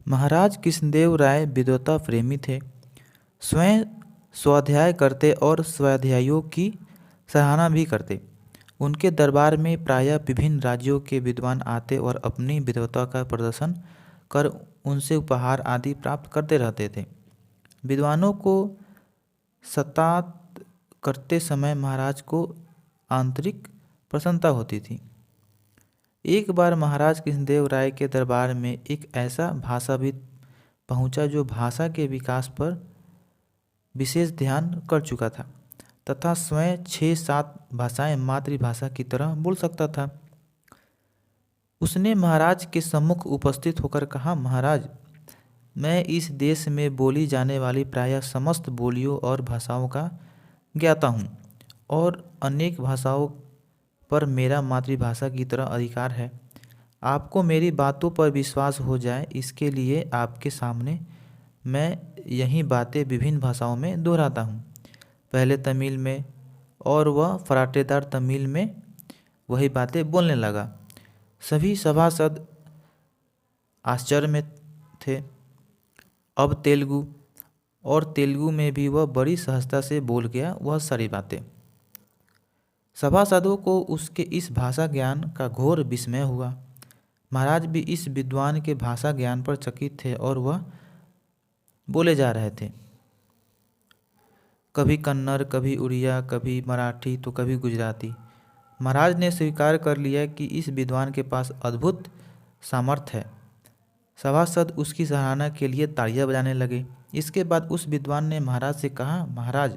महाराज कृष्णदेव राय विद्वता प्रेमी थे। स्वयं स्वाध्याय करते और स्वाध्यायों की सराहना भी करते। उनके दरबार में प्रायः विभिन्न राज्यों के विद्वान आते और अपनी विद्वता का प्रदर्शन कर उनसे उपहार आदि प्राप्त करते रहते थे। विद्वानों को सत्तात करते समय महाराज को आंतरिक प्रसन्नता होती थी। एक बार महाराज कृष्णदेव राय के दरबार में एक ऐसा भाषाविद पहुंचा जो भाषा के विकास पर विशेष ध्यान कर चुका था तथा स्वयं 6-7 भाषाएं मातृभाषा की तरह बोल सकता था। उसने महाराज के सम्मुख उपस्थित होकर कहा, महाराज, मैं इस देश में बोली जाने वाली प्रायः समस्त बोलियों और भाषाओं का ज्ञाता हूँ और अनेक भाषाओं पर मेरा मातृभाषा की तरह अधिकार है। आपको मेरी बातों पर विश्वास हो जाए, इसके लिए आपके सामने मैं यही बातें विभिन्न भाषाओं में दोहराता हूँ। पहले तमिल में और वह फराटेदार तमिल में वही बातें बोलने लगा। सभी सभासद आश्चर्य में थे। अब तेलुगु, और तेलुगु में भी वह बड़ी सहजता से बोल गया वह सारी बातें। सभासदों को उसके इस भाषा ज्ञान का घोर विस्मय हुआ। महाराज भी इस विद्वान के भाषा ज्ञान पर चकित थे और वह बोले जा रहे थे। कभी कन्नड़, कभी उड़िया, कभी मराठी तो कभी गुजराती। महाराज ने स्वीकार कर लिया कि इस विद्वान के पास अद्भुत सामर्थ्य है। सभासद उसकी सराहना के लिए तालियां बजाने लगे। इसके बाद उस विद्वान ने महाराज से कहा, महाराज,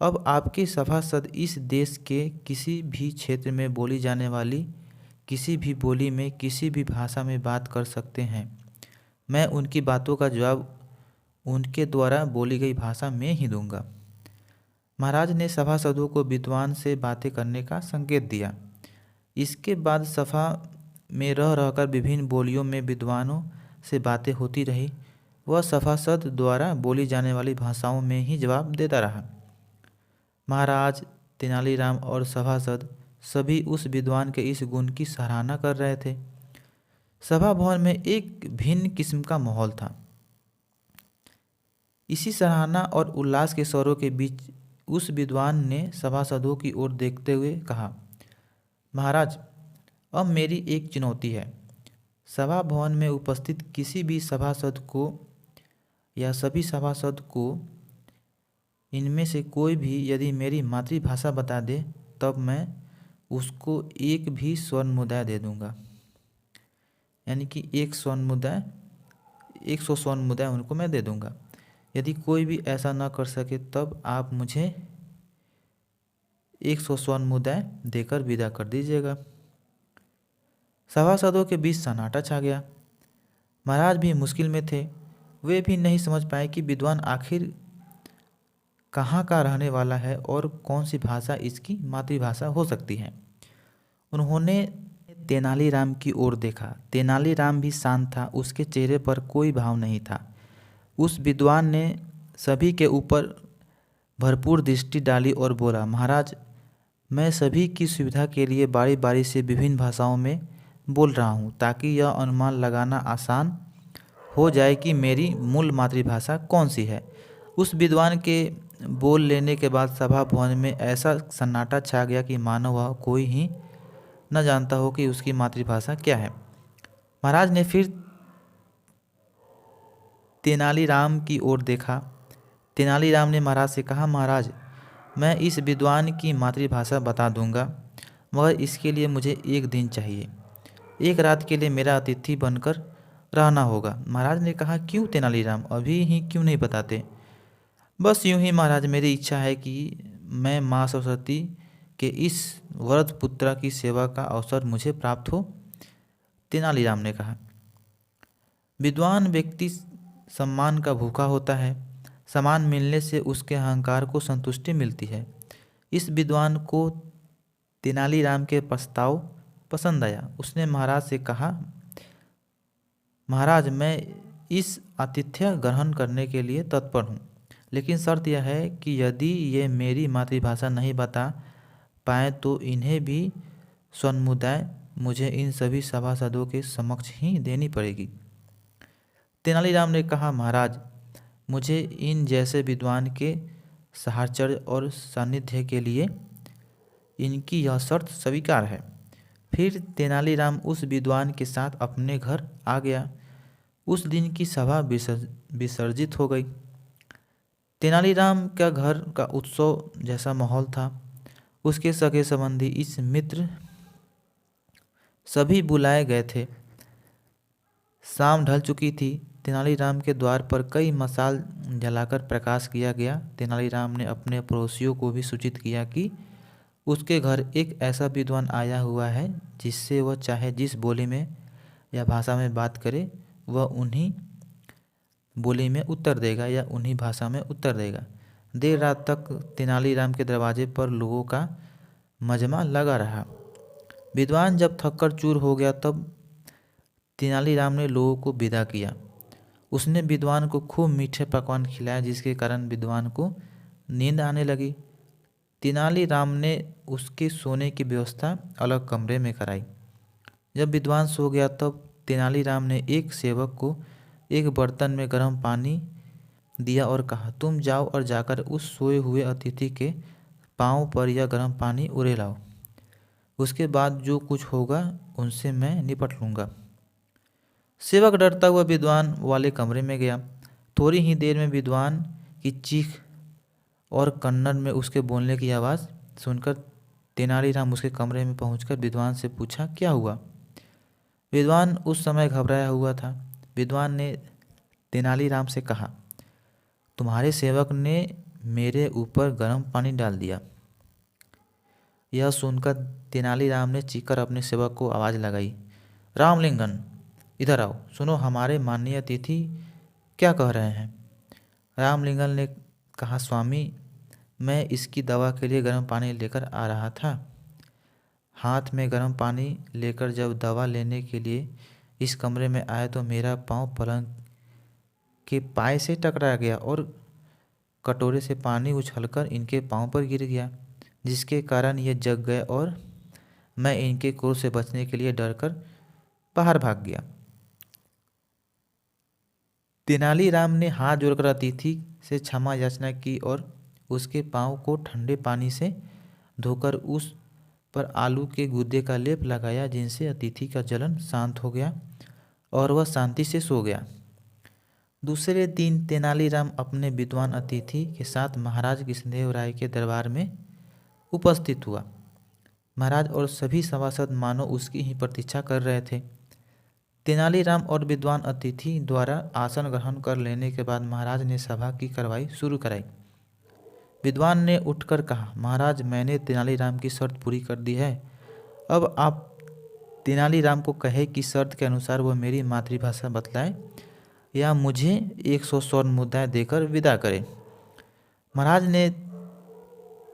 अब आपके सभासद इस देश के किसी भी क्षेत्र में बोली जाने वाली किसी भी बोली में किसी भी भाषा में बात कर सकते हैं। मैं उनकी बातों का जवाब उनके द्वारा बोली गई भाषा में ही दूंगा। महाराज ने सभासदों को विद्वान से बातें करने का संकेत दिया। इसके बाद सभा में रह रहकर विभिन्न बोलियों में विद्वानों से बातें होती रही। वह सभासद द्वारा बोली जाने वाली भाषाओं में ही जवाब देता रहा। महाराज, तेनालीराम और सभासद सभी उस विद्वान के इस गुण की सराहना कर रहे थे। सभा भवन में एक भिन्न किस्म का माहौल था। इसी सराहना और उल्लास के स्वरों के बीच उस विद्वान ने सभासदों की ओर देखते हुए कहा, महाराज, अब मेरी एक चुनौती है। सभा भवन में उपस्थित किसी भी सभासद को या सभी सभासद को इनमें से कोई भी यदि मेरी मातृभाषा बता दे तब मैं उसको एक भी स्वर्ण मुद्रा दे दूंगा। यानी कि 100 स्वर्ण मुद्रा उनको मैं दे दूंगा। यदि कोई भी ऐसा न कर सके तब आप मुझे 100 स्वर्ण मुद्रा देकर विदा कर दीजिएगा। सभासदों के बीच सन्नाटा छा गया। महाराज भी मुश्किल में थे। वे भी नहीं समझ पाए कि विद्वान आखिर कहाँ का रहने वाला है और कौन सी भाषा इसकी मातृभाषा हो सकती है। उन्होंने तेनालीराम की ओर देखा। तेनालीराम भी शांत था, उसके चेहरे पर कोई भाव नहीं था। उस विद्वान ने सभी के ऊपर भरपूर दृष्टि डाली और बोला, महाराज, मैं सभी की सुविधा के लिए बारी बारी से विभिन्न भाषाओं में बोल रहा हूँ ताकि यह अनुमान लगाना आसान हो जाए कि मेरी मूल मातृभाषा कौन सी है। उस विद्वान के बोल लेने के बाद सभा भवन में ऐसा सन्नाटा छा गया कि मानो वह कोई ही न जानता हो कि उसकी मातृभाषा क्या है। महाराज ने फिर तेनालीराम की ओर देखा। तेनालीराम ने महाराज से कहा, महाराज, मैं इस विद्वान की मातृभाषा बता दूंगा, मगर इसके लिए मुझे 1 दिन चाहिए। 1 रात के लिए मेरा अतिथि बनकर रहना होगा। महाराज ने कहा, क्यों तेनालीराम, अभी ही क्यों नहीं बताते? बस यूं ही महाराज, मेरी इच्छा है कि मैं माँ सरस्वती के इस वरद पुत्रा की सेवा का अवसर मुझे प्राप्त हो। तेनालीराम ने कहा, विद्वान व्यक्ति सम्मान का भूखा होता है। सम्मान मिलने से उसके अहंकार को संतुष्टि मिलती है। इस विद्वान को तेनालीराम के प्रस्ताव पसंद आया। उसने महाराज से कहा, महाराज, मैं इस आतिथ्य ग्रहण करने के लिए तत्पर हूँ, लेकिन शर्त यह है कि यदि ये मेरी मातृभाषा नहीं बता पाए तो इन्हें भी स्वर्ण मुद्राएं मुझे इन सभी सभासदों के समक्ष ही देनी पड़ेगी। तेनालीराम ने कहा, महाराज, मुझे इन जैसे विद्वान के साहचर्य और सानिध्य के लिए इनकी यह शर्त स्वीकार है। फिर तेनालीराम उस विद्वान के साथ अपने घर आ गया। उस दिन की सभा विसर्जित हो गई। तेनालीराम का घर का उत्सव जैसा माहौल था। उसके सगे संबंधी, इस मित्र सभी बुलाए गए थे। शाम ढल चुकी थी। तेनालीराम के द्वार पर कई मशाल जलाकर प्रकाश किया गया। तेनालीराम ने अपने पड़ोसियों को भी सूचित किया कि उसके घर एक ऐसा विद्वान आया हुआ है जिससे वह चाहे जिस बोली में या भाषा में बात करे वह उन्हीं बोली में उत्तर देगा या उन्हीं भाषा में उत्तर देगा। देर रात तक तेनालीराम के दरवाजे पर लोगों का मजमा लगा रहा। विद्वान जब थककर चूर हो गया तब तेनालीराम ने लोगों को विदा किया। उसने विद्वान को खूब मीठे पकवान खिलाए जिसके कारण विद्वान को नींद आने लगी। तेनालीराम ने उसके सोने की व्यवस्था अलग कमरे में कराई। जब विद्वान सो गया तब तेनालीराम ने एक सेवक को एक बर्तन में गर्म पानी दिया और कहा, तुम जाओ और जाकर उस सोए हुए अतिथि के पांव पर यह गर्म पानी उड़े लाओ। उसके बाद जो कुछ होगा उनसे मैं निपट लूँगा। सेवक डरता हुआ विद्वान वाले कमरे में गया। थोड़ी ही देर में विद्वान की चीख और कन्नड़ में उसके बोलने की आवाज़ सुनकर तेनालीराम उसके कमरे में पहुंचकर विद्वान से पूछा, क्या हुआ? विद्वान उस समय घबराया हुआ था। विद्वान ने तेनालीराम से कहा, तुम्हारे सेवक ने मेरे ऊपर गर्म पानी डाल दिया। यह सुनकर तेनालीराम ने चीखकर अपने सेवक को आवाज़ लगाई, रामलिंगन, इधर आओ, सुनो हमारे माननीय अतिथि क्या कह रहे हैं। रामलिंगन ने कहा, स्वामी, मैं इसकी दवा के लिए गर्म पानी लेकर आ रहा था। हाथ में गर्म पानी लेकर जब दवा लेने के लिए इस कमरे में आया तो मेरा पाँव पलंग के पाए से टकरा गया और कटोरे से पानी उछलकर इनके पाँव पर गिर गया, जिसके कारण ये जग गए और मैं इनके क्रोध से बचने के लिए डरकर बाहर भाग गया। तेनालीराम ने हाथ जोड़कर अतिथि से क्षमा याचना की और उसके पाँव को ठंडे पानी से धोकर उस पर आलू के गूदे का लेप लगाया, जिनसे अतिथि का जलन शांत हो गया और वह शांति से सो गया। दूसरे दिन तेनालीराम अपने विद्वान अतिथि के साथ महाराज कृष्णदेव राय के दरबार में उपस्थित हुआ। महाराज और सभी सभासद मानो उसकी ही प्रतीक्षा कर रहे थे। तेनालीराम और विद्वान अतिथि द्वारा आसन ग्रहण कर लेने के बाद महाराज ने सभा की कार्रवाई शुरू कराई। विद्वान ने उठकर कहा, महाराज, मैंने तेनालीराम की शर्त पूरी कर दी है। अब आप तेनालीराम को कहे कि शर्त के अनुसार वह मेरी मातृभाषा बतलाए या मुझे 100 स्वर्ण मुद्राएं देकर विदा करे। महाराज ने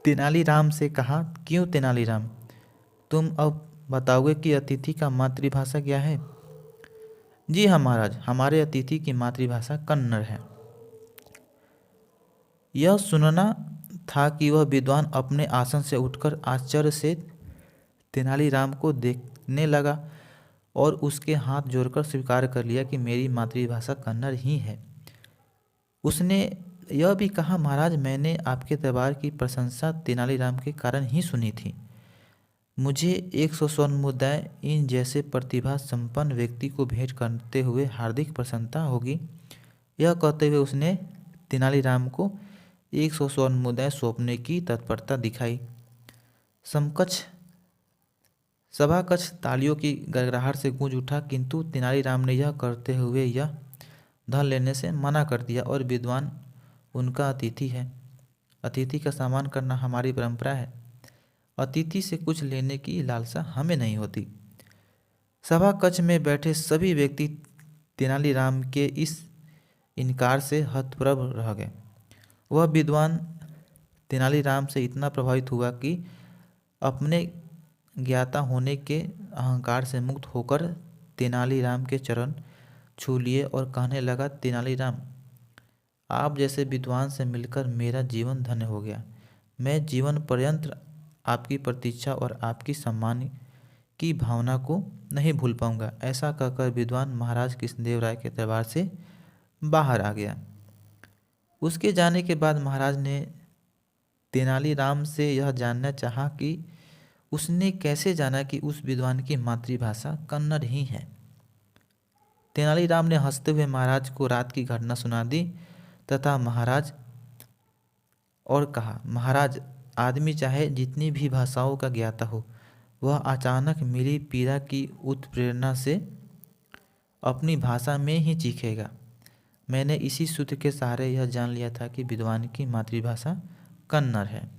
तेनालीराम से कहा, क्यों तेनालीराम, तुम अब बताओगे कि अतिथि का मातृभाषा क्या है? जी हाँ महाराज, हमारे अतिथि की मातृभाषा कन्नड़ है। यह सुनना था कि वह विद्वान अपने आसन से उठकर आश्चर्य से तेनालीराम को देखने लगा और उसके हाथ जोड़कर स्वीकार कर लिया कि मेरी मातृभाषा कन्नड़ ही है। उसने यह भी कहा, महाराज, मैंने आपके दरबार की प्रशंसा तेनालीराम के कारण ही सुनी थी। मुझे 100 स्वर्ण मुद्राएं इन जैसे प्रतिभा संपन्न व्यक्ति को भेंट करते हुए हार्दिक प्रसन्नता होगी। यह कहते हुए उसने तेनालीराम को 100 स्वर्ण मुद्राएं सौंपने की तत्परता दिखाई। समकक्ष सभा कक्ष तालियों की गड़गड़ाहट से गूंज उठा, किंतु तेनालीराम ने यह करते हुए यह धन लेने से मना कर दिया और विद्वान उनका अतिथि है। अतिथि का सम्मान करना हमारी परंपरा है। अतिथि से कुछ लेने की लालसा हमें नहीं होती। सभा कक्ष में बैठे सभी व्यक्ति तेनालीराम के इस इनकार से हतप्रभ रह गए। वह विद्वान तेनालीराम से इतना प्रभावित हुआ कि अपने ज्ञाता होने के अहंकार से मुक्त होकर तेनालीराम के चरण छू लिए और कहने लगा, तेनालीराम, आप जैसे विद्वान से मिलकर मेरा जीवन धन्य हो गया। मैं जीवन पर्यंत आपकी प्रतीक्षा और आपकी सम्मान की भावना को नहीं भूल पाऊंगा। ऐसा कहकर विद्वान महाराज कृष्णदेव राय के दरबार से बाहर आ गया। उसके जाने के बाद महाराज ने तेनालीराम से यह जानना चाहा कि उसने कैसे जाना कि उस विद्वान की मातृभाषा कन्नड़ ही है। तेनालीराम ने हंसते हुए महाराज को रात की घटना सुना दी तथा कहा, महाराज, आदमी चाहे जितनी भी भाषाओं का ज्ञाता हो, वह अचानक मेरी पीड़ा की उत्प्रेरणा से अपनी भाषा में ही चीखेगा। मैंने इसी सूत्र के सहारे यह जान लिया था कि विद्वान की मातृभाषा कन्नड़ है।